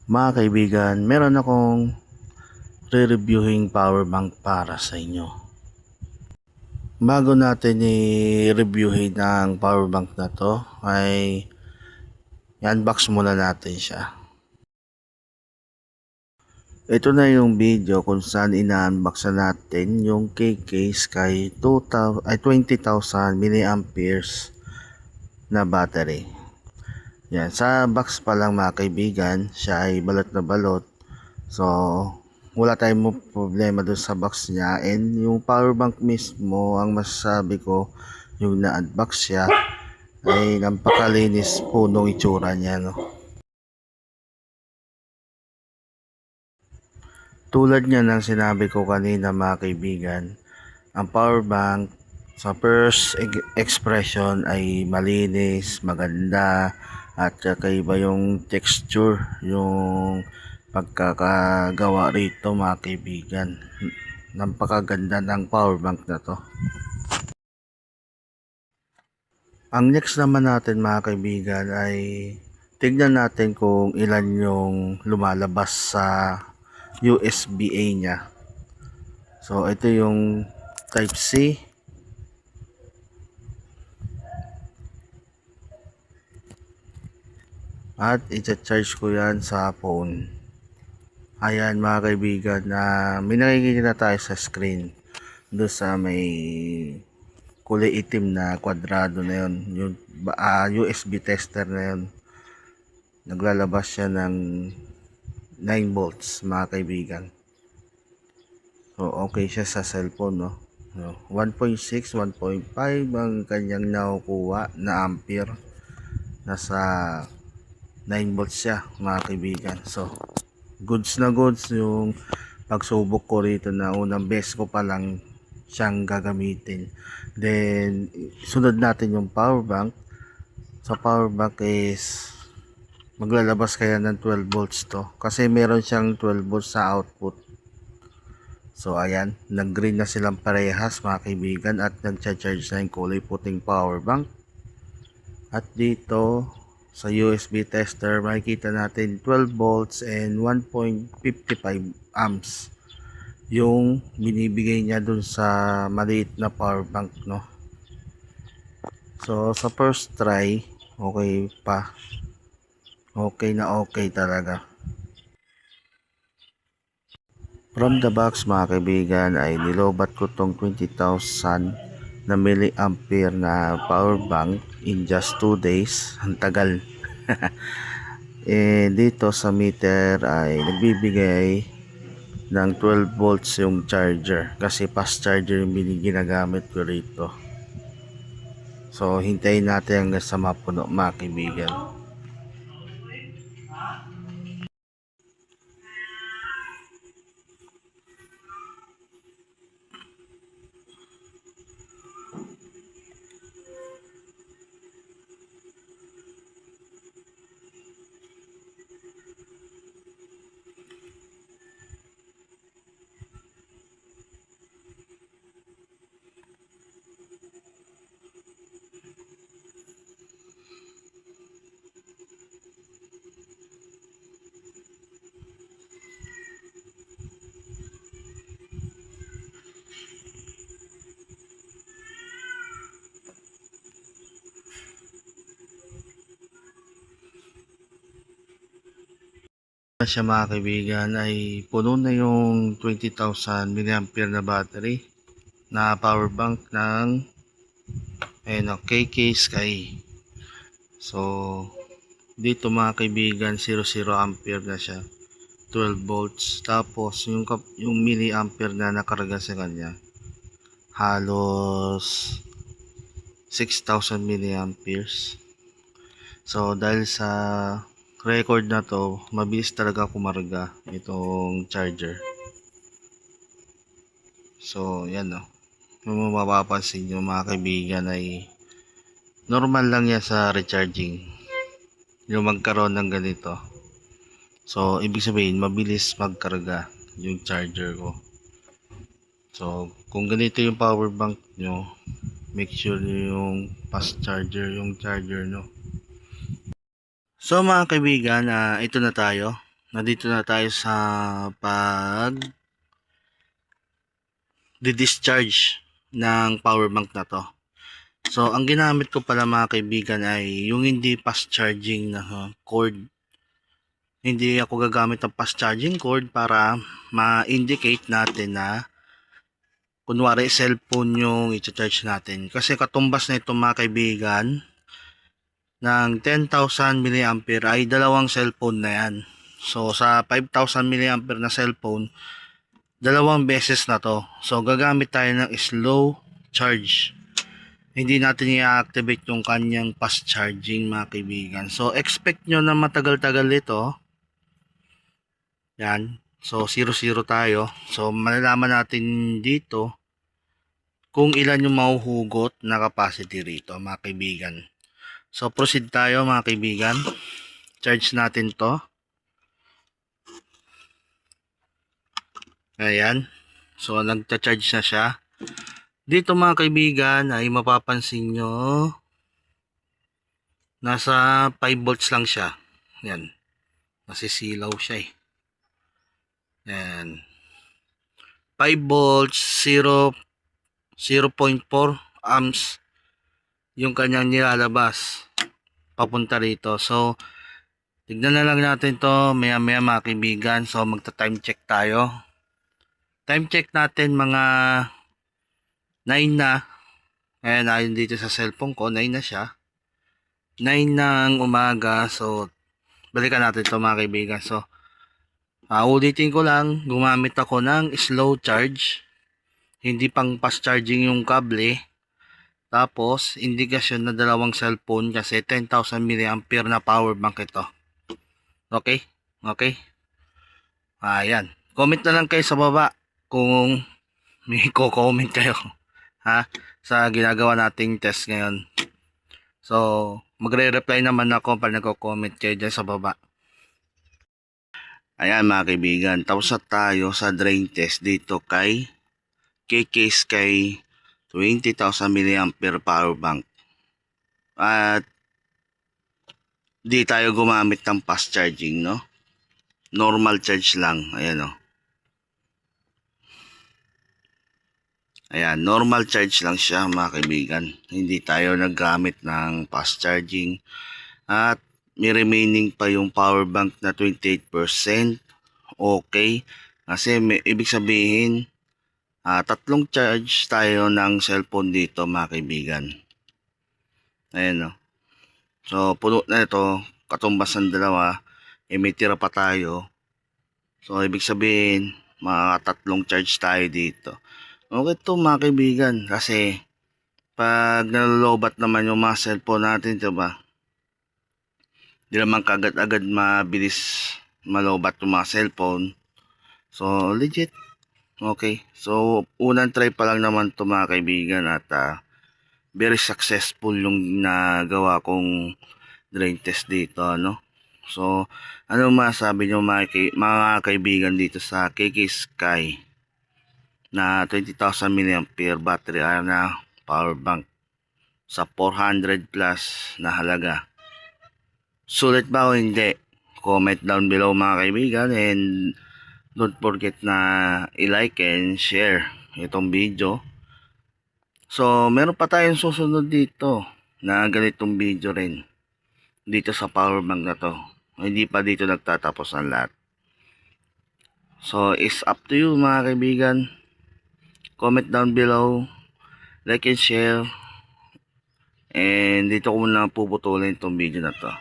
Mga kaibigan, meron akong re-reviewing power bank para sa inyo. Bago natin i-reviewin ang power bank na to, ay i-unbox muna natin siya. Ito na yung video kung saan ina-unbox natin yung KK Sky 20,000 mAh na battery. Yan, sa box pa lang mga kaibigan, siya ay balot na balot. So, wala tayong problema doon sa box niya, and yung power bank mismo, ang masasabi ko, yung na-unbox siya ay napakalinis po nung itsura niya, no? Tulad niya ng sinabi ko kanina mga kaibigan, ang power bank sa first expression ay malinis, maganda, at kakaiba yung texture, yung pagkakagawa rito mga kaibigan. Napakaganda ng power bank na to. Ang next naman natin mga kaibigan ay tignan natin kung ilan yung lumalabas sa USB-A niya. So ito yung type C, at i-charge ko yan sa phone. Ayan mga kaibigan, na may nakikita na tayo sa screen doon sa may kulay itim na kwadrado na yun, yung USB tester na yun. Naglalabas siya ng 9 volts mga kaibigan. So okay siya sa cellphone, no? So, 1.6, 1.5 ang kanyang nakukuha na ampere. Nasa 9 volts siya mga kaibigan. So goods na goods yung pagsubok ko rito, na unang best ko pa lang siyang gagamitin. Then sunod natin yung power bank. Sa power bank is maglalabas kaya ng 12 volts to, kasi meron siyang 12 volts sa output. So ayan, nag green na silang parehas mga kaibigan, at nagcha-charge na yung kulay puting power bank. At dito sa USB tester, makikita natin 12 volts and 1.55 amps yung binibigay niya dun sa maliit na power bank, no? So sa first try, okay pa, okay na okay talaga. From the box mga kaibigan ay nilobat ko tong 20,000 na milliampere na power bank in just 2 days. Ang tagal. Dito sa meter ay nagbibigay ng 12 volts yung charger, kasi fast charger yung ginagamit ko rito. So hintayin natin hanggang sa mapuno mga kaibigan. Siya mga kaibigan ay puno na yung 20,000 mAh na battery na power bank ng KK Sky. So dito mga kaibigan 00 ampere na siya, 12 volts, tapos yung milliampere na nakarga sa kanya halos 6,000 milliamperes. So dahil sa record na to, mabilis talaga kumarga itong charger. So yan, no, kung mapapansin nyo mga kaibigan ay normal lang yan sa recharging, yung magkaroon ng ganito. So ibig sabihin mabilis magkarga yung charger ko. So kung ganito yung power bank nyo, make sure yung fast charger yung charger, no. So mga kaibigan, ito na tayo. nandito na tayo sa pag di-discharge ng power bank na to. So, ang ginamit ko pala mga kaibigan ay yung hindi fast charging na cord. Hindi ako gagamit ng fast charging cord para ma-indicate natin na kunwari cellphone yung i-charge natin. Kasi katumbas na ito mga kaibigan ng 10,000 mAh ay dalawang cellphone na yan. So, sa 5,000 mAh na cellphone, dalawang beses na to. So, gagamit tayo ng slow charge. Hindi natin i-activate yung kanyang fast charging mga kaibigan. So, expect nyo na matagal-tagal ito. Yan. So, 0-0 tayo. So, malalaman natin dito kung ilan yung mahuhugot na capacity rito mga kaibigan. So, proceed tayo mga kaibigan. Charge natin to. Ayan. So, nagta-charge na siya. Dito mga kaibigan ay mapapansin nyo nasa 5 volts lang siya. Yan. Nasisilaw siya eh. Yan. 5 volts, 0.4 amps yung kanyang nilalabas papunta rito. So, tignan na lang natin to maya maya mga kaibigan. So, magta-time check tayo. Time check natin mga 9 na. Ayan, ayon dito sa cellphone ko, 9 na siya. 9 ng umaga. So, balikan natin to mga kaibigan. So, ulitin ko lang, gumamit ako ng slow charge. Hindi pang fast charging yung kable. Tapos, indikasyon na dalawang cellphone kasi 10,000 mAh na power bank ito. Okay? Okay? Ayan. Comment na lang kayo sa baba kung may comment kayo. Ha? Sa ginagawa nating test ngayon. So, magre-reply naman ako pag nagko-comment kayo dyan sa baba. Ayan mga kaibigan. Tapos na tayo sa drain test dito kay case kay 20,000 mAh power bank. At di tayo gumamit ng fast charging, no? Normal charge lang. Ayan o. Ayan, normal charge lang siya mga kaibigan. Hindi tayo naggamit ng fast charging. At may remaining pa yung power bank na 28%. Okay. Kasi ibig sabihin, tatlong charge tayo ng cellphone dito mga kaibigan. Ayan o. So, puno na ito. Katumbas ng dalawa. May tira pa tayo. So, ibig sabihin, mga tatlong charge tayo dito. Okay to mga kaibigan. Kasi, pag nalolobat naman yung mga cellphone natin, diba? Di naman kagad-agad mabilis malobat yung mga cellphone. So, legit. Okay. So, unang try pa lang naman to mga kaibigan. At, very successful yung nagawa kong drain test dito, no? So, ano masabi nyo mga kaibigan dito sa KK Sky na 20,000 mAh battery na power bank sa 400 plus na halaga? Sulit ba o hindi? Comment down below mga kaibigan, and don't forget na i-like and share itong video. So, meron pa tayong susunod dito na ganitong video rin dito sa power bank na to. Hindi pa dito nagtatapos ang lahat. So, it's up to you mga kaibigan. Comment down below, like and share, and dito ko muna puputulin itong video na to.